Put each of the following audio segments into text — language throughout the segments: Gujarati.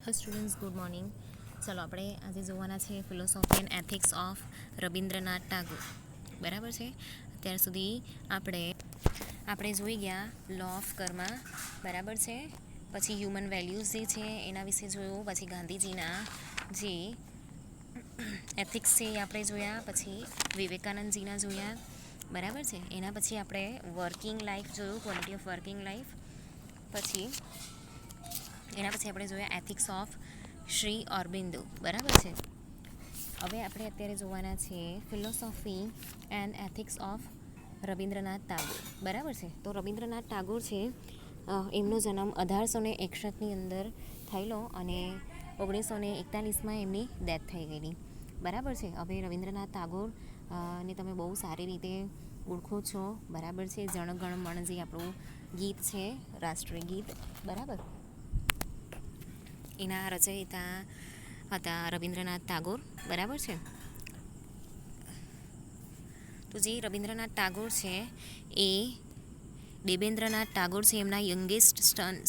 Students good morning. ચાલો આપણે આજે જોવાના છે philosophy and ethics of Rabindranath Tagore. બરાબર છે. અત્યાર સુધી આપણે જોઈ ગયા લો ઓફ કર્મા. બરાબર છે. પછી હ્યુમન વેલ્યુઝ જે છે એના વિશે જોયું. પછી ગાંધીજીના જે એથિક્સ છે એ આપણે જોયા. પછી વિવેકાનંદજીના જોયા. બરાબર છે. એના પછી આપણે વર્કિંગ લાઈફ જોયું, ક્વોલિટી ઓફ વર્કિંગ લાઈફ. પછી એના પછી આપણે જોયા એથિક્સ ઓફ શ્રી અરબિંદો. બરાબર છે. હવે આપણે અત્યારે જોવાના છે philosophy and ethics of Rabindranath Tagore. બરાબર છે. તો રવિન્દ્રનાથ ટાગોર છે એમનો જન્મ 1861ની અંદર થયેલો અને 1941માં એમની ડેથ થઈ ગયેલી. બરાબર છે. હવે રવિન્દ્રનાથ ટાગોર ને તમે બહુ સારી રીતે ઓળખો છો. બરાબર છે. જણ ગણ મણ જે આપણું ગીત છે, રાષ્ટ્રીય ગીત. બરાબર, એના રચયિતા હતા રવિન્દ્રનાથ ટાગોર. બરાબર છે. તો જે રવિન્દ્રનાથ ટાગોર છે એ દેવેન્દ્રનાથ ટાગોર છે એમના યંગેસ્ટ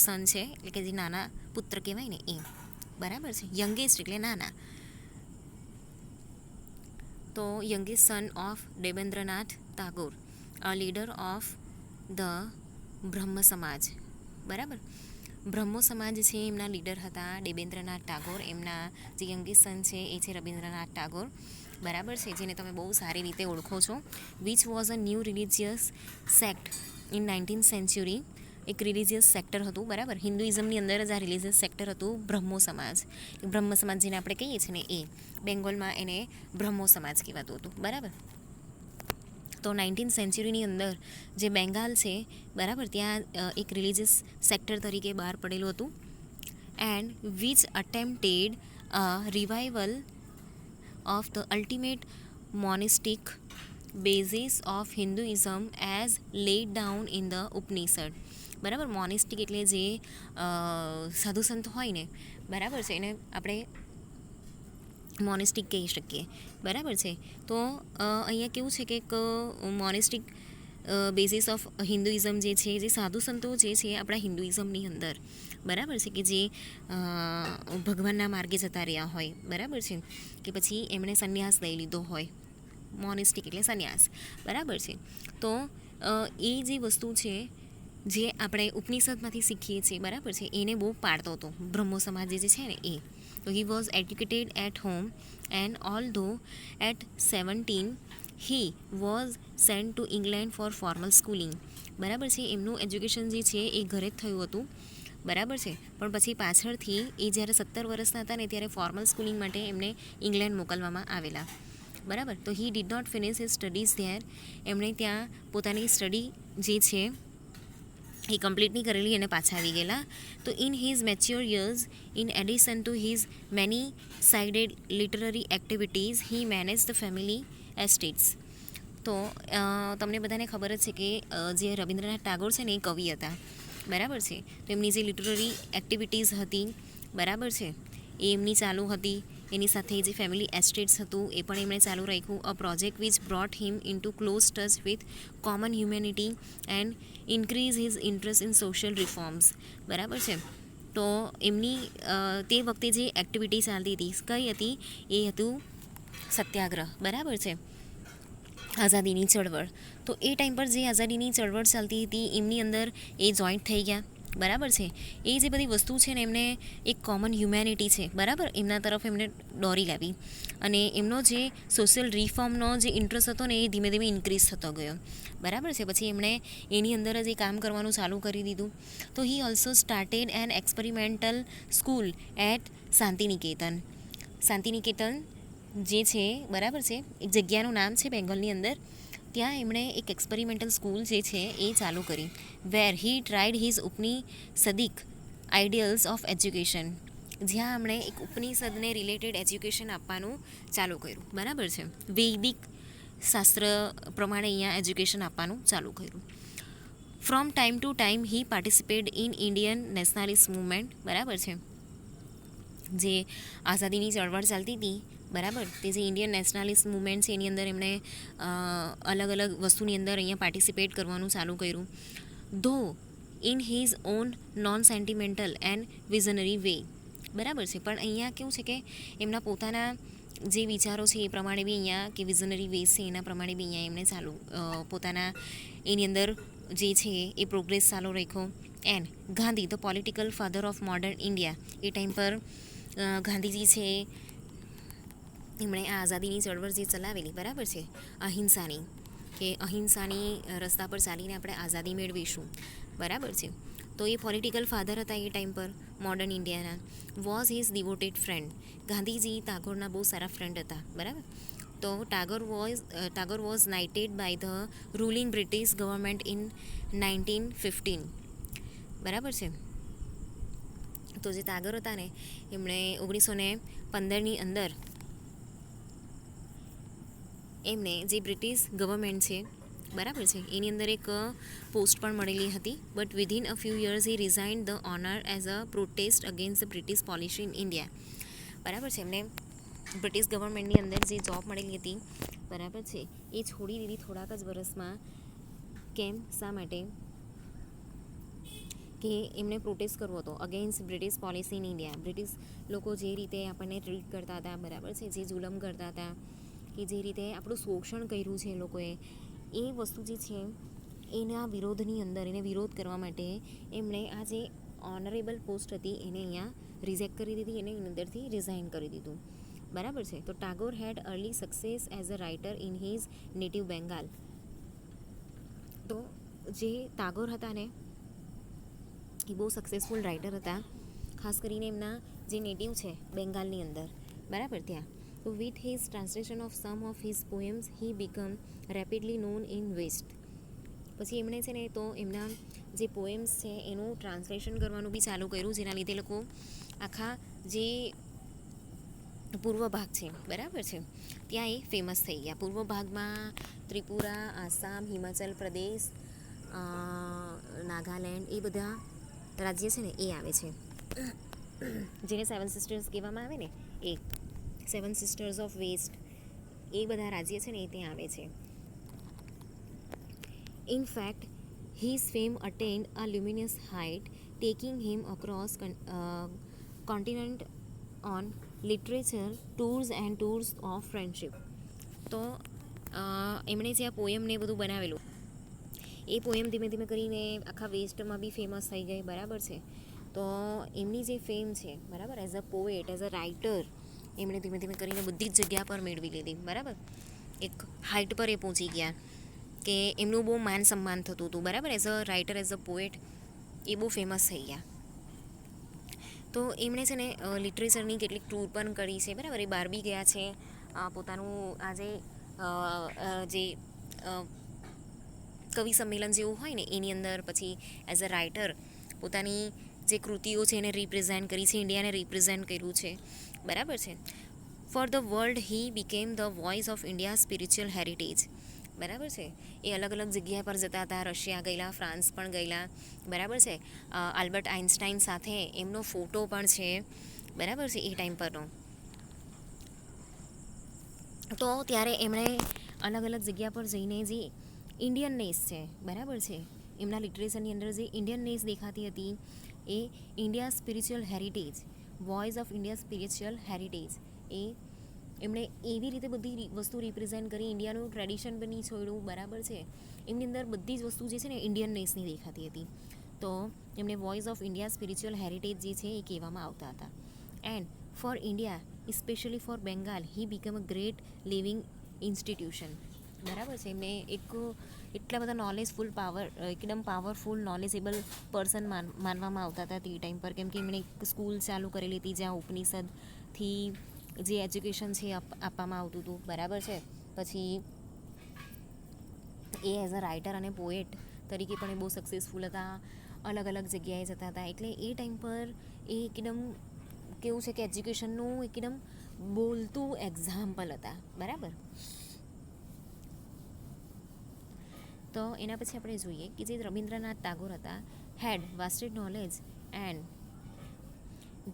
સન છે, એટલે કે જે નાના પુત્ર કહેવાય ને એ. બરાબર છે. યંગેસ્ટ એટલે નાના. તો youngest son of Debendranath Tagore, a leader of the Brahmo Samaj. બરાબર. બ્રહ્મો સમાજ છે એમના લીડર હતા દેવેન્દ્રનાથ ટાગોર. એમના જે યંગેસ્ટ સન છે એ છે રવિન્દ્રનાથ ટાગોર. બરાબર છે. જેને તમે બહુ સારી રીતે ઓળખો છો. Which was a new religious sect in 19th century. એક રિલિજિયસ સેક્ટર હતું. બરાબર. હિન્દુઇઝમની અંદર જ આ રિલિજિયસ સેક્ટર હતું બ્રહ્મો સમાજ. બ્રહ્મ સમાજ જેને આપણે કહીએ છીએ ને એ બેંગોલમાં એને બ્રહ્મો સમાજ કહેવાતું હતું. બરાબર. તો 19th સેન્ચુરીની અંદર જે બેંગાલ છે, બરાબર, ત્યાં એક રિલિજિયસ સેક્ટર તરીકે બહાર પડેલું હતું. And which attempted a revival of the ultimate monistic basis of Hinduism as laid down in the Upanishad. બરાબર. મોનિસ્ટિક એટલે જે સાધુ સંત હોય ને, બરાબર છે, એને આપણે મોનિસ્ટિક કહી શકીએ. બરાબર છે. તો અહીંયા કેવું છે કે મોનિસ્ટિક બેઝિસ ઓફ હિન્દુઇઝમ જે છે, જે સાધુ સંતો જે છે આપણા હિન્દુઇઝમની અંદર, બરાબર છે, કે જે ભગવાનના માર્ગે જતા રહ્યા હોય. બરાબર છે. કે પછી એમણે સંન્યાસ લઈ લીધો હોય. મોનિસ્ટિક એટલે સંન્યાસ. બરાબર છે. તો એ જે વસ્તુ છે જે આપણે ઉપનિષદમાંથી શીખીએ છીએ, બરાબર છે, એને બહુ પાડતો હતો બ્રહ્મો સમાજ જે છે ને એ. તો he was educated at home and although at 17 he was sent to England for formal schooling. બરાબર છે. એમનું એજ્યુકેશન જે છે એ ઘરે જ થયું હતું. બરાબર છે. પણ પછી પાછળથી એ જ્યારે 17 વર્ષના હતા ને ત્યારે ફોર્મલ સ્કૂલિંગ માટે એમને ઇંગ્લેન્ડ મોકલવામાં આવેલા. બરાબર. તો he did not finish his studies there. એમણે ત્યાં પોતાની સ્ટડી જે છે એ કમ્પ્લીટ નહીં કરેલી અને પાછા આવી ગયેલા. તો in his mature years, in addition to his many sided literary activities, he manage the family estates. તો તમને બધાને ખબર જ છે કે જે રવિન્દ્રનાથ ટાગોર છે ને એ કવિ હતા. બરાબર છે. તો એમની જે લિટરરી એક્ટિવિટીઝ હતી, બરાબર છે, એ એમની ચાલુ હતી. એની સાથે જે ફેમિલી એસ્ટેટ્સ હતું એ પણ એમણે ચાલુ રાખ્યું. A project which brought him into close touch with common humanity and increase his interest in social reforms. બરાબર છે. તો એમની તે વખતે જે એક્ટિવિટી ચાલતી હતી કઈ હતી? એ હતું સત્યાગ્રહ. બરાબર છે. આઝાદીની ચળવળ. તો એ ટાઈમ પર જે આઝાદીની ચળવળ ચાલતી હતી એમની અંદર એ જોઈન્ટ થઈ ગયા. બરાબર છે. એ જે બધી વસ્તુ છે ને એમને એક કોમન હ્યુમેનિટી છે, બરાબર, એમના તરફ એમને દોરી લાવી. અને એમનો જે સોશિયલ રિફોર્મનો જે ઇન્ટરેસ્ટ હતો ને એ ધીમે ધીમે ઇન્ક્રીઝ થતો ગયો. બરાબર છે. પછી એમણે એની અંદર જ એ કામ કરવાનું ચાલુ કરી દીધું. તો he also started an experimental school at Shantiniketan. Shantiniketan જે છે, બરાબર છે, એક જગ્યાનું નામ છે બેંગોલની અંદર. ત્યાં એમણે એક એક્સપેરિમેન્ટલ સ્કૂલ જે છે એ ચાલુ કરી. વેર હી ટ્રાઇડ હિઝ ઉપનિષદિક આઈડિયલ્સ ઓફ એજ્યુકેશન. જ્યાં એમણે એક ઉપનિષદને રિલેટેડ એજ્યુકેશન આપવાનું ચાલુ કર્યું. બરાબર છે. વૈદિક શાસ્ત્ર પ્રમાણે અહીંયા એજ્યુકેશન આપવાનું ચાલુ કર્યું. From time to time he participate in Indian nationalist movement. બરાબર છે. જે આઝાદીની ચળવળ ચાલતી હતી, બરાબર, તે જે ઇન્ડિયન નેશનાલિસ્ટ મુવમેન્ટ છે એની અંદર એમણે અલગ અલગ વસ્તુની અંદર અહીંયા પાર્ટિસિપેટ કરવાનું ચાલુ કર્યું. Though in his own non sentimental and visionary way. બરાબર છે. પણ અહીંયા કેવું છે કે એમના પોતાના જે વિચારો છે એ પ્રમાણે બી અહીંયા કે વિઝનરી વેઝ છે એના પ્રમાણે બી અહીંયા એમણે પોતાના એની અંદર જે છે એ પ્રોગ્રેસ ચાલુ રાખ્યો. And Gandhi the political father of modern India, A time પર ગાંધીજી છે એમણે આ આઝાદીની ચળવળ જે ચલાવેલી, બરાબર છે, અહિંસાની, કે અહિંસાની રસ્તા પર ચાલીને આપણે આઝાદી મેળવીશું, બરાબર છે. તો એ પોલિટિકલ ફાધર હતા એ ટાઈમ પર મોડર્ન ઇન્ડિયાના. Was his devoted friend. Gandhiji ટાગોરના બહુ સારા ફ્રેન્ડ હતા, બરાબર. તો Tagore was knighted by the ruling British government in 1915, બરાબર છે. તો જે ટાગોર હતા ને એમણે 1915ની અંદર એમને જે બ્રિટિશ ગવર્મેન્ટ છે, બરાબર છે, એની અંદર એક પોસ્ટ પણ મળેલી હતી. But within a few years he resigned the honour as a protest against the British policy in India, બરાબર છે. એમને બ્રિટિશ ગવર્મેન્ટની અંદર જે જોબ મળેલી હતી, બરાબર છે, એ છોડી દીધી થોડાક જ વર્ષમાં. કેમ, શા માટે? કે એમને પ્રોટેસ્ટ કરવો હતો against British policy in India. British લોકો જે રીતે આપણને ટ્રીટ કરતા હતા, બરાબર છે, જે જુલમ કરતા હતા, કે જે રીતે આપણું શોષણ કર્યું છે એ લોકોએ, એ વસ્તુ જે છે એના વિરોધની અંદર, એને વિરોધ કરવા માટે એમણે આ જે ઓનરેબલ પોસ્ટ હતી એને અહીંયા રિજેક્ટ કરી દીધી, એને અંદરથી રિઝાઇન કરી દીધું, બરાબર છે. તો Tagore had early success as a writer in his native Bengal. તો જે ટાગોર હતા ને એ બહુ સક્સેસફુલ રાઇટર હતા, ખાસ કરીને એમના જે નેટિવ છે બેંગાલની અંદર, બરાબર, ત્યાં. તો with his translation of some of his poems he become rapidly known in west. પછી એમણે છે ને તો એમના જે પોએમ્સ છે એનું ટ્રાન્સલેશન કરવાનું બી ચાલુ કર્યું, જેના લીધે લોકો આખા જે પૂર્વ ભાગ છે, બરાબર છે, ત્યાં એ ફેમસ થઈ ગયા. પૂર્વ ભાગમાં ત્રિપુરા, આસામ, હિમાચલ પ્રદેશ, નાગાલેન્ડ, એ બધા રાજ્ય છે ને એ આવે છે, જેને 7 સિસ્ટર્સ કહેવામાં આવે ને, એ 7 સિસ્ટર્સ ઓફ વેસ્ટ, એ બધા રાજ્ય છે ને એ ત્યાં આવે છે. In fact, his fame attained a luminous height, taking him across continent on literature tours and tours of friendship. તો એમણે જે આ પોએમને બધું બનાવેલું, એ પોએમ ધીમે ધીમે કરીને આખા વેસ્ટમાં બી ફેમસ થઈ ગઈ, બરાબર છે. તો એમની જે ફેમ છે, બરાબર, as a poet, as a writer, એમણે ધીમે ધીમે કરીને બધી જ જગ્યા પર મેળવી લીધી, બરાબર. એક હાઇટ પર એ પહોંચી ગયા કે એમનું બહુ માન સન્માન થતું હતું, બરાબર, as a writer, as a poet એ બહુ ફેમસ થઈ ગયા. તો એમણે છે ને લિટરેચરની કેટલીક ટૂર પણ કરી છે, બરાબર. એ બહાર બી ગયા છે, પોતાનું આજે જે કવિ સંમેલન જેવું હોય ને એની અંદર, પછી એઝ અ રાઇટર પોતાની જે કૃતિઓ છે એને રિપ્રેઝેન્ટ કરી છે, ઇન્ડિયાને રિપ્રેઝેન્ટ કર્યું છે, બરાબર છે. For the world he became the voice of India spiritual heritage, બરાબર છે. એ અલગ અલગ જગ્યા પર જતા હતા, રશિયા ગયેલા, ફ્રાન્સ પણ ગયેલા, બરાબર છે. આલ્બર્ટ આઇન્સ્ટાઈન સાથે એમનો ફોટો પણ છે, બરાબર છે, એ ટાઈમ પરનો. તો ત્યારે એમણે અલગ અલગ જગ્યા પર જઈને જે ઇન્ડિયનનેસ છે, બરાબર છે, એમના લિટરેચરની અંદર જે ઇન્ડિયનનેસ દેખાતી હતી, એ India spiritual heritage, voice of India spiritual heritage, એ એમણે એવી રીતે બધી વસ્તુ રિપ્રેઝેન્ટ કરી, ઇન્ડિયાનું ટ્રેડિશન બની છોડ્યું, બરાબર છે. એમની અંદર બધી જ વસ્તુ જે છે ને ઇન્ડિયન નેસની દેખાતી હતી. તો એમને voice of India spiritual heritage જે છે એ કહેવામાં આવતા હતા. And for India, specially for Bengal, he become a great living institution, બરાબર છે. એમને એક એટલા બધા નોલેજફુલ, એકદમ પાવરફુલ, નોલેજેબલ પર્સન માનવામાં આવતા હતા તે ટાઈમ પર, કેમ કે એમણે એક સ્કૂલ ચાલુ કરેલી હતી જ્યાં ઉપનિષદથી જે એજ્યુકેશન છે આપવામાં આવતું હતું, બરાબર છે. પછી એ એઝ અ રાઇટર અને પોએટ તરીકે પણ એ બહુ સક્સેસફુલ હતા, અલગ અલગ જગ્યાએ જતા હતા. એટલે એ ટાઈમ પર એ એકદમ કેવું છે કે એજ્યુકેશનનું એકદમ બોલતું એક્ઝામ્પલ હતા, બરાબર. તો એના પછી આપણે જોઈએ કે જે રવિન્દ્રનાથ ટાગોર હતા, had wasted knowledge and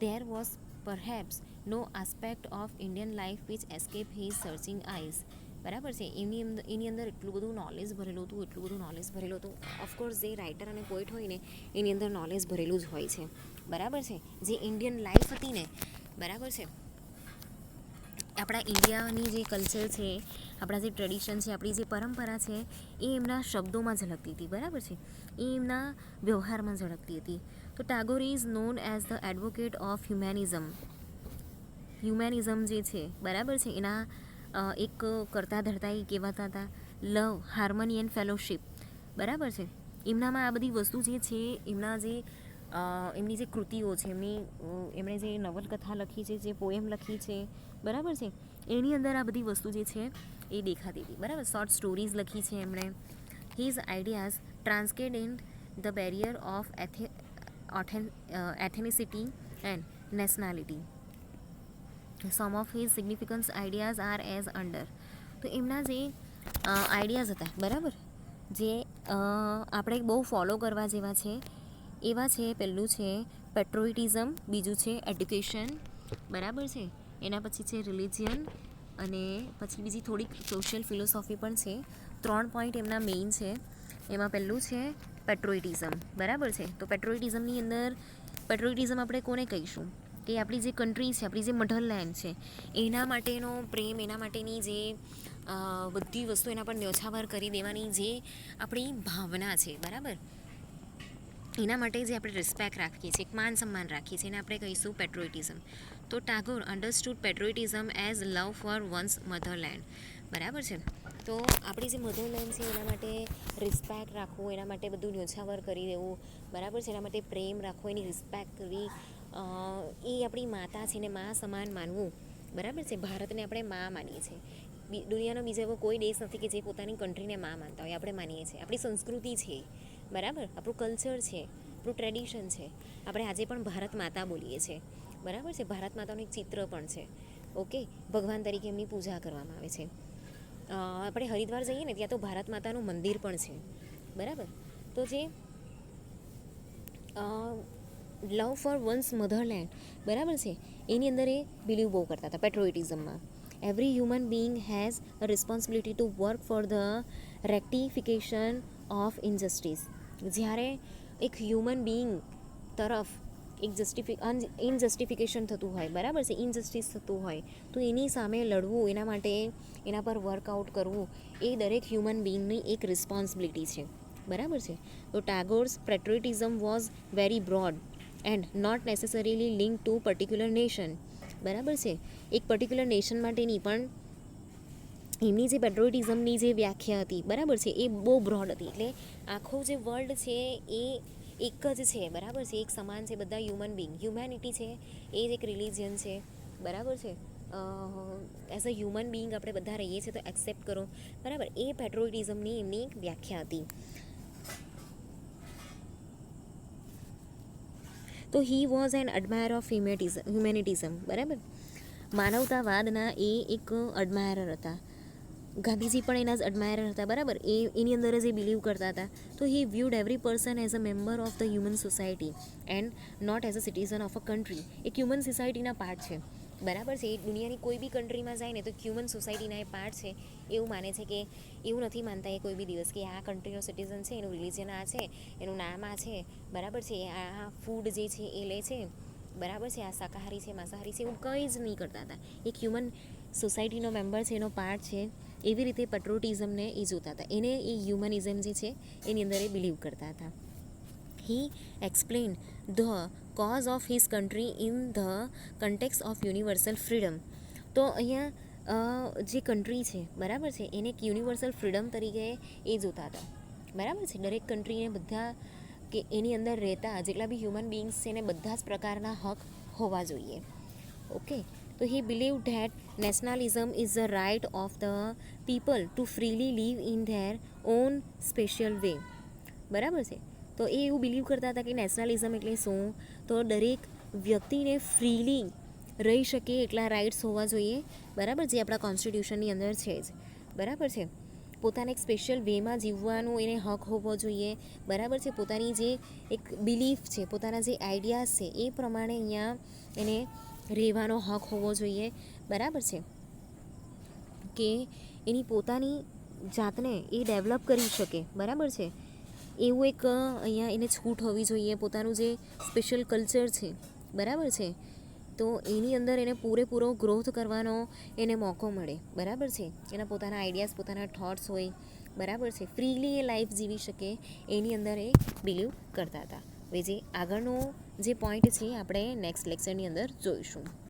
there was perhaps no aspect of Indian life which escaped his searching eyes, બરાબર છે. એની અંદર એટલું બધું નોલેજ ભરેલું હતું, ઓફકોર્સ જે રાઇટર અને પોએટ હોય ને એની અંદર નોલેજ ભરેલું જ હોય છે, બરાબર છે. જે ઇન્ડિયન લાઈફ હતી ને, બરાબર છે, આપણા ઇન્ડિયાની જે કલ્ચર છે, આપણા જે ટ્રેડિશન છે, આપણી જે પરંપરા છે, એ એમના શબ્દોમાં ઝલકતી હતી. બરાબર છે, એ એમના વ્યવહારમાં ઝળકતી હતી. તો Tagore is known as the advocate of humanism. Humanism જે છે, બરાબર છે, એના એક કરતા ધરતા એ કહેવાતા હતા લવ, હાર્મની એન્ડ ફેલોશિપ. બરાબર છે, એમનામાં આ બધી વસ્તુ જે છે, એમની જે કૃતિઓ છે, એમણે જે નવલકથા લખી છે, જે પોએમ લખી છે, બરાબર છે, એની અંદર આ બધી વસ્તુ જે છે એ દેખાતી હતી. બરાબર, શોર્ટ સ્ટોરીઝ લખી છે એમણે. His ideas transcend the barrier of ethnicity and nationality. Some of his significance ideas are as under. તો એમના જે આઈડિયાઝ હતા, બરાબર, જે આપણે બહુ ફોલો કરવા જેવા છે, એવા છે. પહેલું છે પેટ્રોઇટિઝમ, બીજું છે એડ્યુકેશન, બરાબર છે, એના પછી છે રિલિજિયન, અને પછી બીજી થોડીક સોશિયલ ફિલોસોફી પણ છે. 3 પોઈન્ટ એમના મેઇન છે. એમાં પહેલું છે પેટ્રોઇટિઝમ. બરાબર છે, તો પેટ્રોઇટિઝમની અંદર પેટ્રોઇટિઝમ આપણે કોને કહીશું કે આપણી જે કન્ટ્રી છે, આપણી જે મધરલેન્ડ છે, એના માટેનો પ્રેમ, એના માટેની જે બધી વસ્તુ એના પર ન્યોછાવર કરી દેવાની જે આપણી ભાવના છે, બરાબર, એના માટે જે આપણે રિસ્પેક્ટ રાખીએ છીએ, માન સન્માન રાખીએ છીએ, એને આપણે કહીશું પેટ્રોઇટિઝમ. તો Tagore understood patriotism as love for one's motherland. બરાબર છે, તો આપણી જે મધરલેન્ડ છે એના માટે રિસ્પેક્ટ રાખવું, એના માટે બધું ન્યોછાવર કરી દેવું, બરાબર છે, એના માટે પ્રેમ રાખવો, એની રિસ્પેક્ટ કરવી, એ આપણી માતા છે ને મા સમાન માનવું. બરાબર છે, ભારતને આપણે મા માનીએ છીએ. દુનિયાનો બીજો એવો કોઈ દેશ નથી કે જે પોતાની કન્ટ્રીને મા માનતા હોય. આપણે માનીએ છીએ, આપણી સંસ્કૃતિ છે, બરાબર, આપણું કલ્ચર છે, આપણું ટ્રેડિશન છે. આપણે આજે પણ ભારત માતા બોલીએ છીએ. બરાબર છે, ભારત માતાનું એક ચિત્ર પણ છે. ઓકે, ભગવાન તરીકે એમની પૂજા કરવામાં આવે છે. આપણે હરિદ્વાર જઈએ ને, ત્યાં તો ભારત માતાનું મંદિર પણ છે. બરાબર, તો જે લવ ફોર વન્સ મધરલેન્ડ, બરાબર છે, એની અંદર એ બિલીવ બહુ કરતા હતા પેટ્રોઇટિઝમમાં. Every human being has a responsibility to work for the rectification of injustice. જ્યારે એક હ્યુમન બિંગ તરફ એક ઇનજસ્ટિફિકેશન થતું હોય, બરાબર છે, ઇનજસ્ટિસ થતું હોય, તો એની સામે લડવું, એના માટે એના પર વર્કઆઉટ કરવું, એ દરેક હ્યુમન બિંગની એક રિસ્પોન્સિબિલિટી છે. બરાબર છે, તો Tagore's patriotism was very broad and not necessarily link to particular nation. બરાબર છે, એક પર્ટિક્યુલર નેશન માટેની પણ એમની જે પેટ્રોઇટિઝમની જે વ્યાખ્યા હતી, બરાબર છે, એ બહુ બ્રોડ હતી. એટલે આખો જે વર્લ્ડ છે એ એક જ છે, બરાબર છે, એક સમાન છે, બધા હ્યુમન બિંગ, હ્યુમેનિટી છે, એ જ એક રિલિજિયન છે. બરાબર છે, એઝ અ હ્યુમન બિંગ આપણે બધા રહીએ છીએ, તો એક્સેપ્ટ કરો. બરાબર, એ પેટ્રોઇટિઝમની એમની એક વ્યાખ્યા હતી. તો he was an admire of humanism. બરાબર, માનવતાવાદના એ એક એડમાયરર હતા. ગાંધીજી પણ એના જ એડમાયરર હતા. બરાબર, એની અંદર જ એ બિલીવ કરતા હતા. તો he viewed every person as a member of the human society and not as a citizen of a country. એક હ્યુમન સોસાયટીના પાર્ટ છે. બરાબર છે, એ દુનિયાની કોઈ બી કન્ટ્રીમાં જાય ને તો હ્યુમન સોસાયટીના એ પાર્ટ છે, એવું માને છે. કે એવું નથી માનતા એ કોઈ બી દિવસ કે આ કન્ટ્રીનો સિટીઝન છે, એનું રિલિજન આ છે, એનું નામ આ છે, બરાબર છે, આ ફૂડ જે છે એ લે છે, બરાબર છે, આ શાકાહારી છે, માંસાહારી છે, એવું કંઈ જ નહીં કરતા હતા. એક હ્યુમન સોસાયટીનો મેમ્બર છે, એનો પાર્ટ છે. એવી રીતે પેટ્રોટિઝમને એ જોતા હતા. એને એ હ્યુમનિઝમ જે છે એની અંદર એ બિલીવ કરતા હતા. He explain the cause of his country in the context of universal freedom. તો અહીંયા જે કન્ટ્રી છે, બરાબર છે, એને એક યુનિવર્સલ ફ્રીડમ તરીકે એ જોતા હતા. બરાબર છે, દરેક કન્ટ્રીને બધા કે એની અંદર રહેતા જેટલા બી હ્યુમન બિંગ્સ છે એને બધા જ પ્રકારના હક હોવા જોઈએ. ઓકે, તો he believe that nationalism is the right of the people to freely live in their own special way. બરાબર છે, તો એ એવું બિલીવ કરતા હતા કે નેશનલિઝમ એટલે શું, તો દરેક વ્યક્તિને ફ્રીલી રહી શકે એટલા રાઇટ્સ હોવા જોઈએ. બરાબર, જે આપણા કોન્સ્ટિટ્યુશનની અંદર છે જ. બરાબર છે, પોતાના એક સ્પેશિયલ વેમાં જીવવાનો એને હક હોવો જોઈએ. બરાબર છે, પોતાની જે એક બિલીફ છે, પોતાના જે આઈડિયાઝ છે એ પ્રમાણે અહીંયા એને રહેવાનો હક હોવો જોઈએ. બરાબર છે, કે એની પોતાની જાતને એ ડેવલપ કરી શકે. બરાબર છે, એવું એક અહીંયા એને છૂટ હોવી જોઈએ, પોતાનું જે સ્પેશિયલ કલ્ચર છે, બરાબર છે, તો એની અંદર એને પૂરેપૂરો ગ્રોથ કરવાનો એને મોકો મળે, બરાબર છે, એના પોતાના આઈડિયાઝ, પોતાના થોટ્સ હોય, બરાબર છે, ફ્રીલી એ લાઈફ જીવી શકે એની અંદર એ બિલીવ કરતા હતા. હવે જે આગળનો જે પોઈન્ટ છે આપણે નેક્સ્ટ લેક્ચરની અંદર જોઈશું.